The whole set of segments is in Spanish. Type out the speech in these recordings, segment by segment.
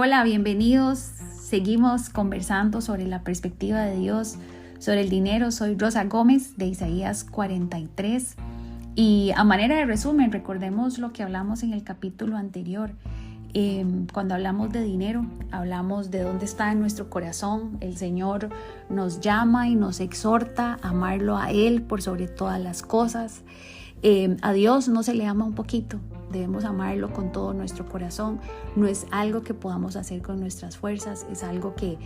Hola, bienvenidos. Seguimos conversando sobre la perspectiva de Dios sobre el dinero. Soy Rosa Gómez de Isaías 43 y a manera de resumen, recordemos lo que hablamos en el capítulo anterior. Cuando hablamos de dinero, hablamos de dónde está en nuestro corazón. El Señor nos llama y nos exhorta a amarlo a Él por sobre todas las cosas. A Dios no se le ama un poquito, debemos amarlo con todo nuestro corazón. No es algo que podamos hacer con nuestras fuerzas, es algo que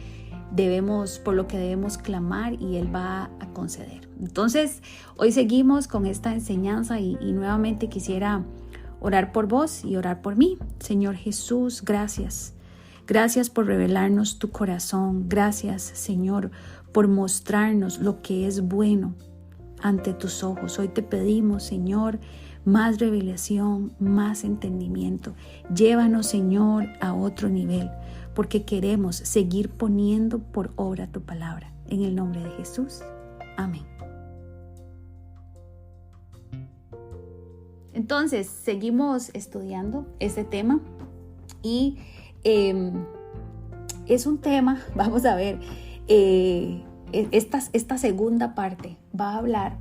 por lo que debemos clamar y Él va a conceder. Entonces, hoy seguimos con esta enseñanza y nuevamente quisiera orar por vos y orar por mí. Señor Jesús, gracias. Gracias por revelarnos tu corazón. Gracias, Señor, por mostrarnos lo que es bueno ante tus ojos. Hoy te pedimos, Señor, más revelación, más entendimiento. Llévanos, Señor, a otro nivel, porque queremos seguir poniendo por obra tu palabra. En el nombre de Jesús. Amén. Entonces, seguimos estudiando este tema y es un tema, vamos a ver, esta segunda parte va a hablar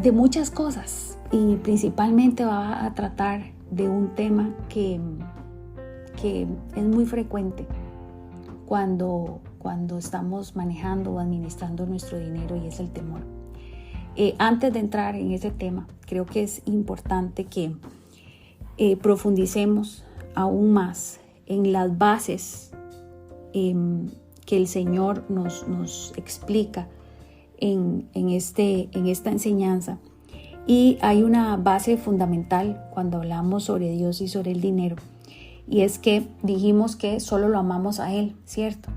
de muchas cosas y principalmente va a tratar de un tema que es muy frecuente cuando estamos manejando o administrando nuestro dinero, y es el temor. Antes de entrar en ese tema, creo que es importante que profundicemos aún más en las bases que el Señor nos explica en esta enseñanza. Y hay una base fundamental cuando hablamos sobre Dios y sobre el dinero, y es que dijimos que solo lo amamos a Él, ¿cierto?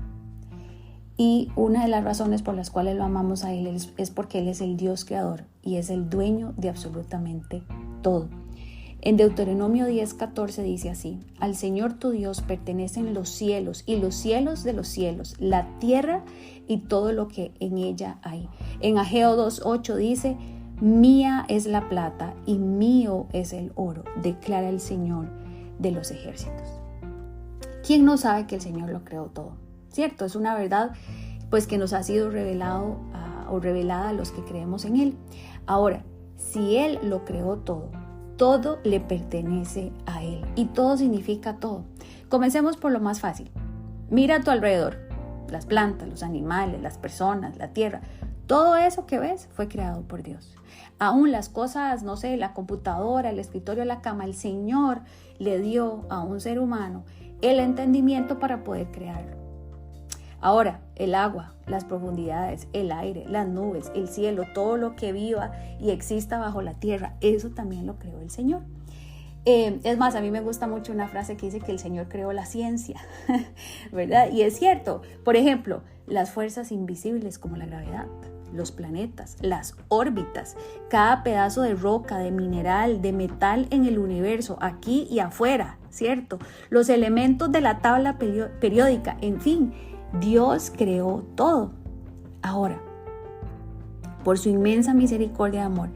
Y una de las razones por las cuales lo amamos a Él es porque Él es el Dios creador y es el dueño de absolutamente todo. En Deuteronomio 10:14 dice así: al Señor tu Dios pertenecen los cielos y los cielos de los cielos, la tierra y todo lo que en ella hay. En Ageo 2:8 dice: mía es la plata y mío es el oro, declara el Señor de los ejércitos. ¿Quién no sabe que el Señor lo creó todo? ¿Cierto? Es una verdad pues que nos ha sido revelada a los que creemos en Él. Ahora, si Él lo creó todo le pertenece a Él, y todo significa todo. Comencemos por lo más fácil. Mira a tu alrededor, las plantas, los animales, las personas, la tierra. Todo eso que ves fue creado por Dios. Aún las cosas, no sé, la computadora, el escritorio, la cama, el Señor le dio a un ser humano el entendimiento para poder crearlo. Ahora, el agua, las profundidades, el aire, las nubes, el cielo, todo lo que viva y exista bajo la tierra, eso también lo creó el Señor. Es más, a mí me gusta mucho una frase que dice que el Señor creó la ciencia, ¿verdad? Y es cierto. Por ejemplo, las fuerzas invisibles como la gravedad, los planetas, las órbitas, cada pedazo de roca, de mineral, de metal en el universo, aquí y afuera, ¿cierto? Los elementos de la tabla periódica, en fin, Dios creó todo. Ahora, por su inmensa misericordia y amor,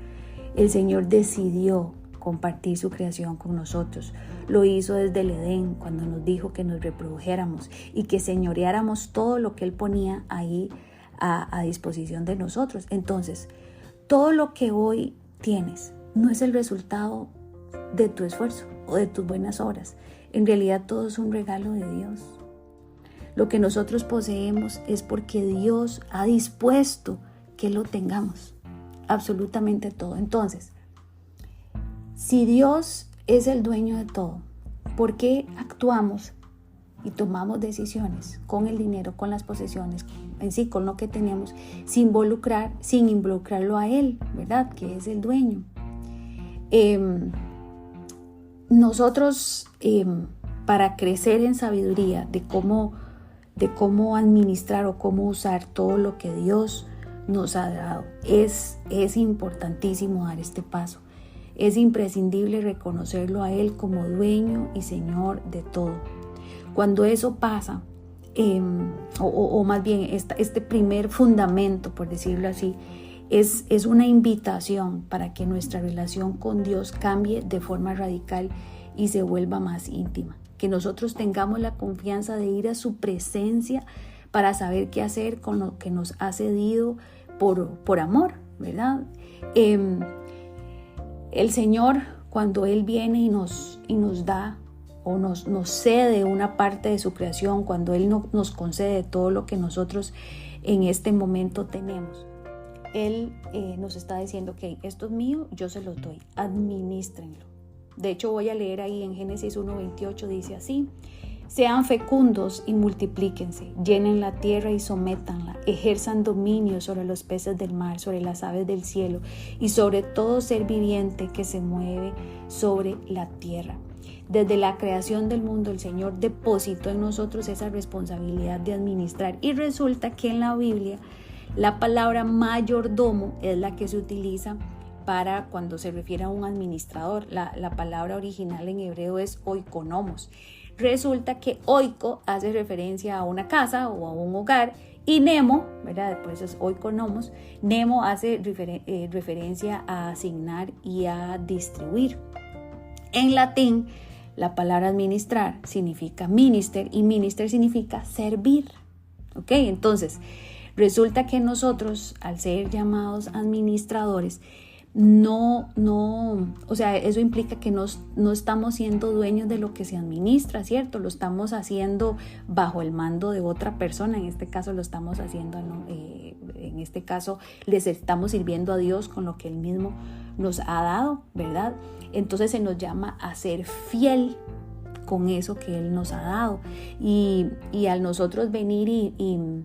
el Señor decidió compartir su creación con nosotros. Lo hizo desde el Edén, cuando nos dijo que nos reprodujéramos y que señoreáramos todo lo que Él ponía ahí a disposición de nosotros. Entonces, todo lo que hoy tienes no es el resultado de tu esfuerzo o de tus buenas obras. En realidad, todo es un regalo de Dios. Lo que nosotros poseemos es porque Dios ha dispuesto que lo tengamos. Absolutamente todo. Entonces, si Dios es el dueño de todo, ¿por qué actuamos y tomamos decisiones con el dinero, con las posesiones, en sí, con lo que tenemos, sin involucrarlo a Él, ¿verdad? Que es el dueño. Nosotros, para crecer en sabiduría de cómo administrar o cómo usar todo lo que Dios nos ha dado, es importantísimo dar este paso. Es imprescindible reconocerlo a Él como dueño y Señor de todo. Cuando eso pasa, o más bien este primer fundamento, por decirlo así, es una invitación para que nuestra relación con Dios cambie de forma radical y se vuelva más íntima. que nosotros tengamos la confianza de ir a su presencia para saber qué hacer con lo que nos ha cedido por amor, ¿verdad? El Señor, cuando Él viene y nos da o nos cede una parte de su creación, cuando Él nos concede todo lo que nosotros en este momento tenemos, Él nos está diciendo que esto es mío, yo se lo doy, administrenlo. De hecho, voy a leer ahí en Génesis 1:28, dice así: sean fecundos y multiplíquense, llenen la tierra y sométanla, ejerzan dominio sobre los peces del mar, sobre las aves del cielo y sobre todo ser viviente que se mueve sobre la tierra. Desde la creación del mundo, el Señor depositó en nosotros esa responsabilidad de administrar. Y resulta que en la Biblia, la palabra mayordomo es la que se utiliza para cuando se refiere a un administrador. La palabra original en hebreo es oikonomos. Resulta que oiko hace referencia a una casa o a un hogar, y nemo, ¿verdad? Por eso es oikonomos. Nemo hace referencia a asignar y a distribuir. En latín, la palabra administrar significa minister, y minister significa servir. ¿Ok? Entonces, resulta que nosotros, al ser llamados administradores, o sea, eso implica que no estamos siendo dueños de lo que se administra, ¿cierto? Lo estamos haciendo bajo el mando de otra persona. En este caso lo estamos haciendo, en este caso les estamos sirviendo a Dios con lo que Él mismo nos ha dado, ¿verdad? Entonces se nos llama a ser fiel con eso que Él nos ha dado. Y al nosotros venir y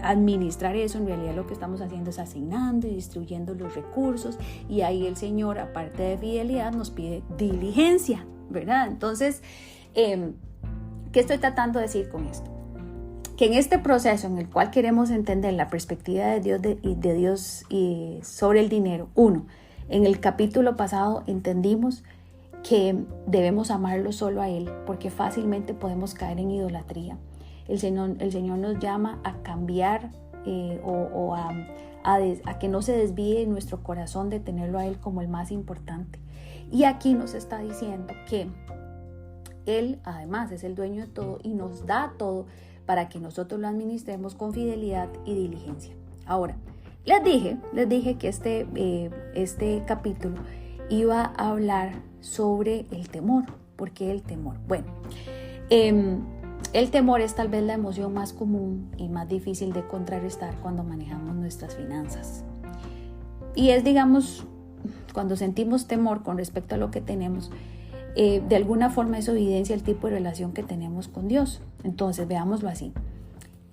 administrar eso, en realidad lo que estamos haciendo es asignando y distribuyendo los recursos, y ahí el Señor, aparte de fidelidad, nos pide diligencia, ¿verdad? Entonces, ¿qué estoy tratando de decir con esto? Que en este proceso en el cual queremos entender la perspectiva de Dios sobre el dinero, en el capítulo pasado entendimos que debemos amarlo solo a Él, porque fácilmente podemos caer en idolatría. El Señor nos llama a cambiar a que no se desvíe nuestro corazón de tenerlo a Él como el más importante. Y aquí nos está diciendo que Él además es el dueño de todo y nos da todo para que nosotros lo administremos con fidelidad y diligencia. Ahora, les dije que este capítulo iba a hablar sobre el temor. ¿Por qué el temor? Bueno, el temor es tal vez la emoción más común y más difícil de contrarrestar cuando manejamos nuestras finanzas. Y es, digamos, cuando sentimos temor con respecto a lo que tenemos, de alguna forma eso evidencia el tipo de relación que tenemos con Dios. Entonces, veámoslo así.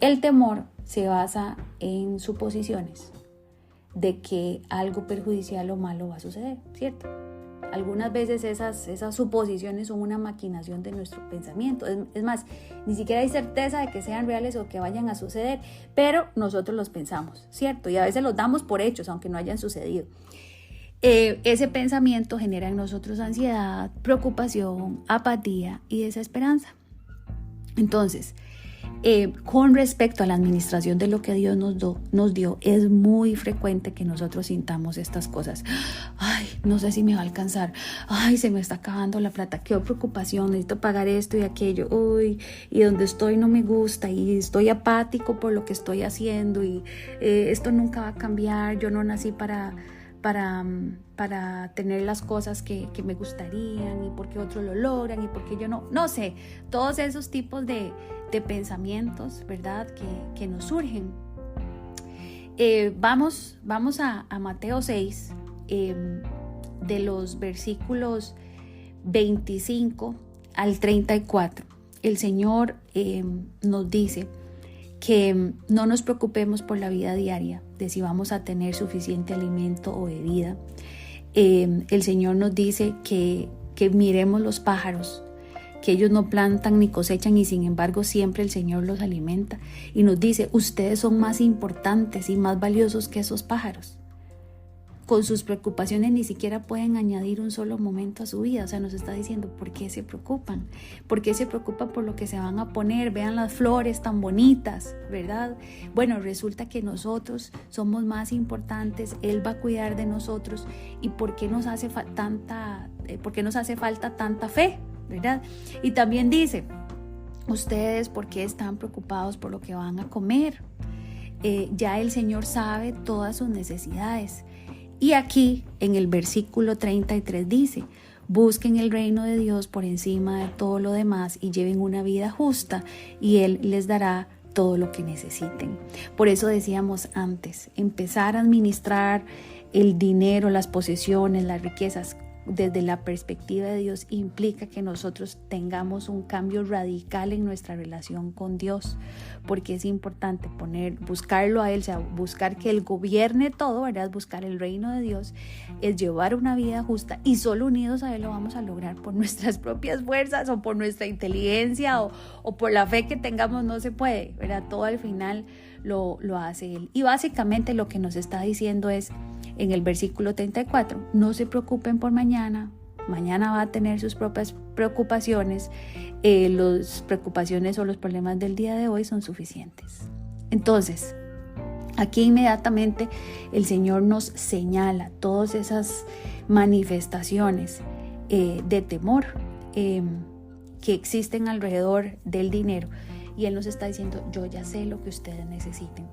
El temor se basa en suposiciones de que algo perjudicial o malo va a suceder, ¿cierto? Algunas veces esas suposiciones son una maquinación de nuestro pensamiento. Es más, ni siquiera hay certeza de que sean reales o que vayan a suceder, pero nosotros los pensamos, ¿cierto? Y a veces los damos por hechos, aunque no hayan sucedido. Ese pensamiento genera en nosotros ansiedad, preocupación, apatía y desesperanza. Entonces, con respecto a la administración de lo que Dios nos dio, es muy frecuente que nosotros sintamos estas cosas. Ay, no sé si me va a alcanzar. Ay, se me está acabando la plata. Qué preocupación, necesito pagar esto y aquello. Uy, y donde estoy no me gusta y estoy apático por lo que estoy haciendo y esto nunca va a cambiar. Yo no nací para tener las cosas que me gustarían, y porque otros lo logran y porque yo no sé, todos esos tipos de pensamientos, ¿verdad? Que nos surgen. Vamos a Mateo 6, de los versículos 25 al 34. El Señor nos dice que no nos preocupemos por la vida diaria, de si vamos a tener suficiente alimento o bebida. El Señor nos dice que miremos los pájaros, que ellos no plantan ni cosechan y sin embargo siempre el Señor los alimenta. Y nos dice, ustedes son más importantes y más valiosos que esos pájaros. Con sus preocupaciones ni siquiera pueden añadir un solo momento a su vida. O sea, nos está diciendo, ¿por qué se preocupan? ¿Por qué se preocupan por lo que se van a poner? Vean las flores tan bonitas, ¿verdad? Bueno, resulta que nosotros somos más importantes, Él va a cuidar de nosotros. ¿Y por qué nos hace tanta por qué nos hace falta tanta fe, ¿verdad? Y también dice, ustedes, ¿por qué están preocupados por lo que van a comer? Ya el Señor sabe todas sus necesidades. Y aquí en el versículo 33 dice, busquen el reino de Dios por encima de todo lo demás y lleven una vida justa y Él les dará todo lo que necesiten. Por eso decíamos antes, empezar a administrar el dinero, las posesiones, las riquezas desde la perspectiva de Dios implica que nosotros tengamos un cambio radical en nuestra relación con Dios, porque es importante buscarlo a Él, o sea, buscar que Él gobierne todo, ¿verdad? Buscar el reino de Dios es llevar una vida justa y solo unidos a Él lo vamos a lograr por nuestras propias fuerzas o por nuestra inteligencia o por la fe que tengamos, no se puede, ¿verdad? Todo al final lo hace Él. Y básicamente lo que nos está diciendo es, en el versículo 34, no se preocupen por mañana va a tener sus propias preocupaciones, las preocupaciones o los problemas del día de hoy son suficientes. Entonces, aquí inmediatamente el Señor nos señala todas esas manifestaciones de temor que existen alrededor del dinero y Él nos está diciendo, yo ya sé lo que ustedes necesiten.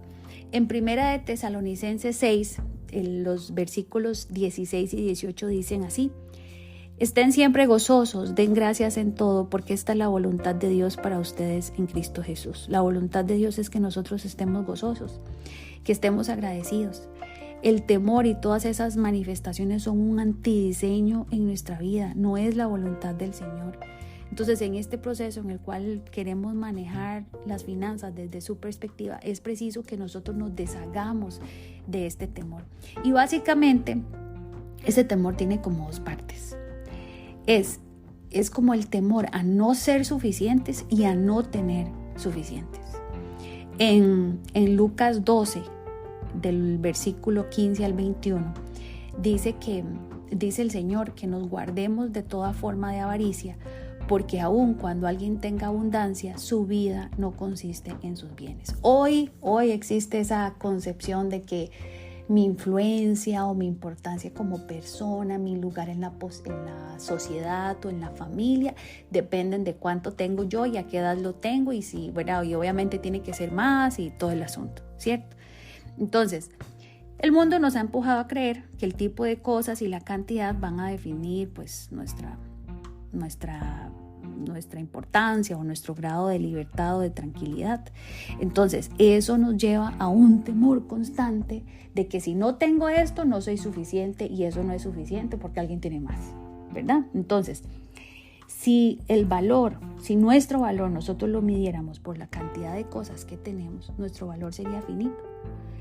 En Primera de Tesalonicenses 6, los versículos 16 y 18 dicen así: estén siempre gozosos, den gracias en todo, porque esta es la voluntad de Dios para ustedes en Cristo Jesús. La voluntad de Dios es que nosotros estemos gozosos, que estemos agradecidos. El temor y todas esas manifestaciones son un antidiseño en nuestra vida, no es la voluntad del Señor. Entonces, en este proceso en el cual queremos manejar las finanzas desde su perspectiva, es preciso que nosotros nos deshagamos de este temor. Y básicamente, ese temor tiene como dos partes. Es como el temor a no ser suficientes y a no tener suficientes. En Lucas 12, del versículo 15 al 21, dice el Señor que nos guardemos de toda forma de avaricia, porque aun cuando alguien tenga abundancia, su vida no consiste en sus bienes. Hoy existe esa concepción de que mi influencia o mi importancia como persona, mi lugar en la sociedad o en la familia, dependen de cuánto tengo yo y a qué edad lo tengo y si, ¿verdad? Y obviamente tiene que ser más y todo el asunto, ¿cierto? Entonces, el mundo nos ha empujado a creer que el tipo de cosas y la cantidad van a definir pues nuestra importancia o nuestro grado de libertad o de tranquilidad. Entonces, eso nos lleva a un temor constante de que si no tengo esto, no soy suficiente y eso no es suficiente porque alguien tiene más, ¿verdad? Entonces, si nuestro valor nosotros lo midiéramos por la cantidad de cosas que tenemos, nuestro valor sería finito.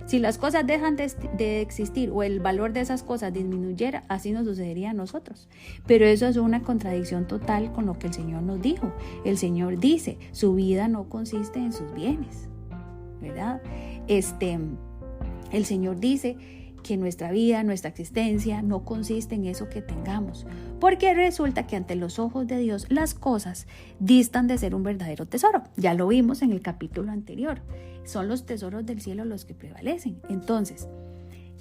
Si las cosas dejan de existir o el valor de esas cosas disminuyera, así nos sucedería a nosotros. Pero eso es una contradicción total con lo que el Señor nos dijo. El Señor dice, su vida no consiste en sus bienes, ¿verdad? El Señor dice que nuestra vida, nuestra existencia no consiste en eso que tengamos, porque resulta que ante los ojos de Dios las cosas distan de ser un verdadero tesoro. Ya lo vimos en el capítulo anterior. Son los tesoros del cielo los que prevalecen. Entonces,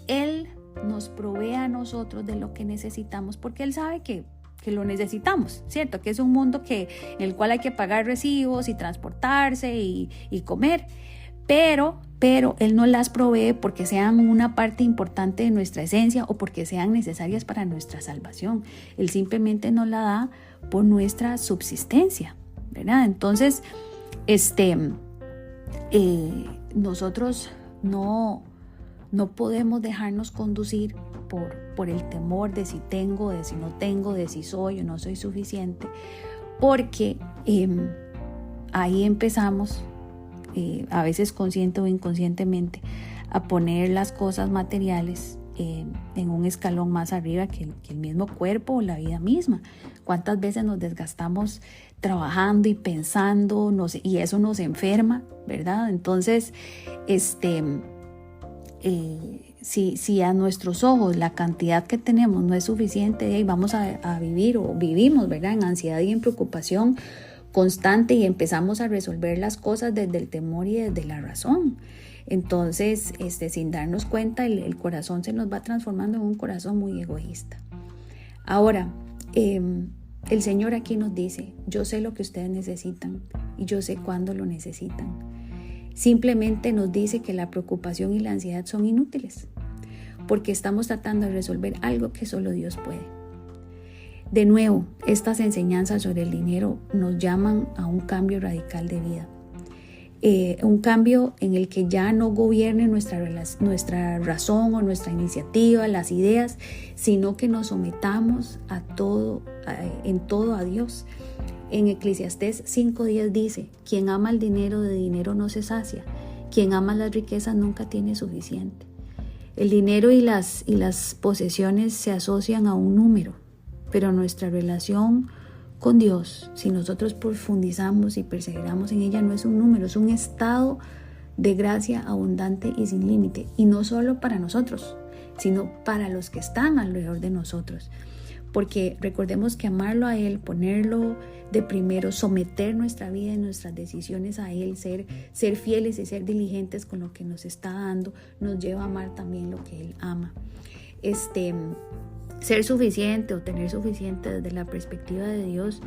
Él nos provee a nosotros de lo que necesitamos porque Él sabe que lo necesitamos, ¿cierto? Que es un mundo en el cual hay que pagar recibos y transportarse y comer, pero Él no las provee porque sean una parte importante de nuestra esencia o porque sean necesarias para nuestra salvación. Él simplemente nos la da por nuestra subsistencia, ¿verdad? Entonces, nosotros no podemos dejarnos conducir por el temor de si tengo, de si no tengo, de si soy o no soy suficiente, porque ahí empezamos, a veces consciente o inconscientemente, a poner las cosas materiales en un escalón más arriba que el mismo cuerpo o la vida misma. ¿Cuántas veces nos desgastamos trabajando y pensando y eso nos enferma, ¿verdad? Entonces, si a nuestros ojos la cantidad que tenemos no es suficiente, vamos a vivir o vivimos, ¿verdad?, en ansiedad y en preocupación constante y empezamos a resolver las cosas desde el temor y desde la razón. Entonces, sin darnos cuenta, el corazón se nos va transformando en un corazón muy egoísta. Ahora, El Señor aquí nos dice, yo sé lo que ustedes necesitan y yo sé cuándo lo necesitan. Simplemente nos dice que la preocupación y la ansiedad son inútiles, porque estamos tratando de resolver algo que solo Dios puede. De nuevo, estas enseñanzas sobre el dinero nos llaman a un cambio radical de vida. Un cambio en el que ya no gobierne nuestra razón o nuestra iniciativa, las ideas, sino que nos sometamos en todo a Dios. En Eclesiastés 5:10 dice, quien ama el dinero, de dinero no se sacia. Quien ama las riquezas nunca tiene suficiente. El dinero y las posesiones se asocian a un número, pero nuestra relación con Dios, si nosotros profundizamos y perseveramos en ella, no es un número, es un estado de gracia abundante y sin límite. Y no solo para nosotros, sino para los que están alrededor de nosotros. Porque recordemos que amarlo a Él, ponerlo de primero, someter nuestra vida y nuestras decisiones a Él, ser fieles y ser diligentes con lo que nos está dando, nos lleva a amar también lo que Él ama. Ser suficiente o tener suficiente desde la perspectiva de Dios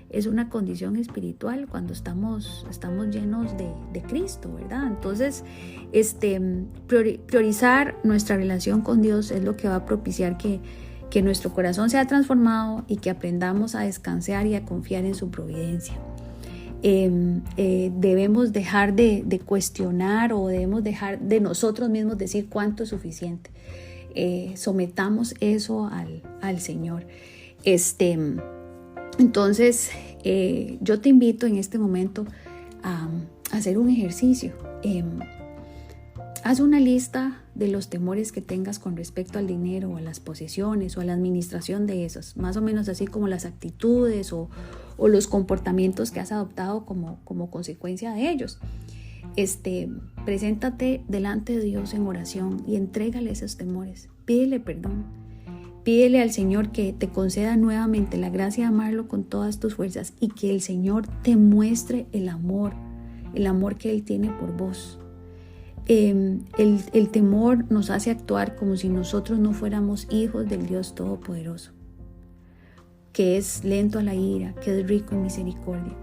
es una condición espiritual cuando estamos llenos de Cristo, ¿verdad? Entonces, priorizar nuestra relación con Dios es lo que va a propiciar que nuestro corazón sea transformado y que aprendamos a descansar y a confiar en su providencia. Debemos dejar de cuestionar o debemos dejar de nosotros mismos decir cuánto es suficiente. Sometamos eso al Señor. Entonces, yo te invito en este momento a hacer un ejercicio. Haz una lista de los temores que tengas con respecto al dinero o a las posesiones o a la administración de esos, más o menos así como las actitudes o los comportamientos que has adoptado como consecuencia de ellos. Preséntate delante de Dios en oración y entrégale esos temores. Pídele perdón. Pídele al Señor que te conceda nuevamente la gracia de amarlo con todas tus fuerzas y que el Señor te muestre el amor que Él tiene por vos. El temor nos hace actuar como si nosotros no fuéramos hijos del Dios Todopoderoso, que es lento a la ira, que es rico en misericordia.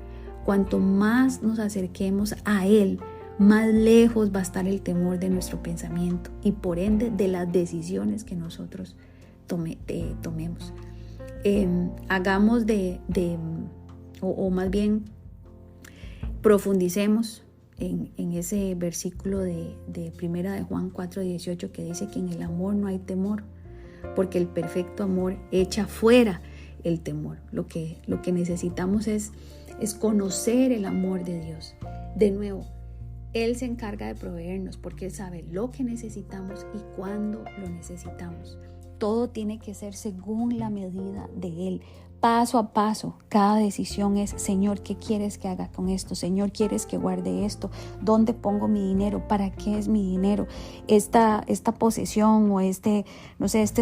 Cuanto más nos acerquemos a Él, más lejos va a estar el temor de nuestro pensamiento y por ende de las decisiones que nosotros tomemos. Hagamos o más bien profundicemos en ese versículo de Primera de Juan 4:18 que dice que en el amor no hay temor, porque el perfecto amor echa fuera el temor. Lo que necesitamos es conocer el amor de Dios. De nuevo, Él se encarga de proveernos porque Él sabe lo que necesitamos y cuándo lo necesitamos. Todo tiene que ser según la medida de Él. Paso a paso, cada decisión es, Señor, ¿qué quieres que haga con esto? Señor, ¿quieres que guarde esto? ¿Dónde pongo mi dinero? ¿Para qué es mi dinero? Esta posesión o este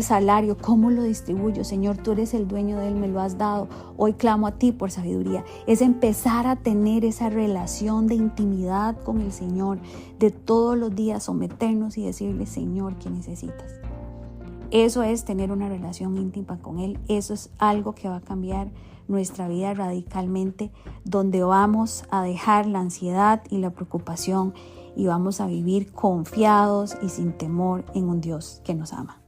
salario, ¿cómo lo distribuyo? Señor, tú eres el dueño de él, me lo has dado. Hoy clamo a ti por sabiduría. Es empezar a tener esa relación de intimidad con el Señor, de todos los días someternos y decirle, Señor, ¿qué necesitas? Eso es tener una relación íntima con Él. Eso es algo que va a cambiar nuestra vida radicalmente, donde vamos a dejar la ansiedad y la preocupación y vamos a vivir confiados y sin temor en un Dios que nos ama.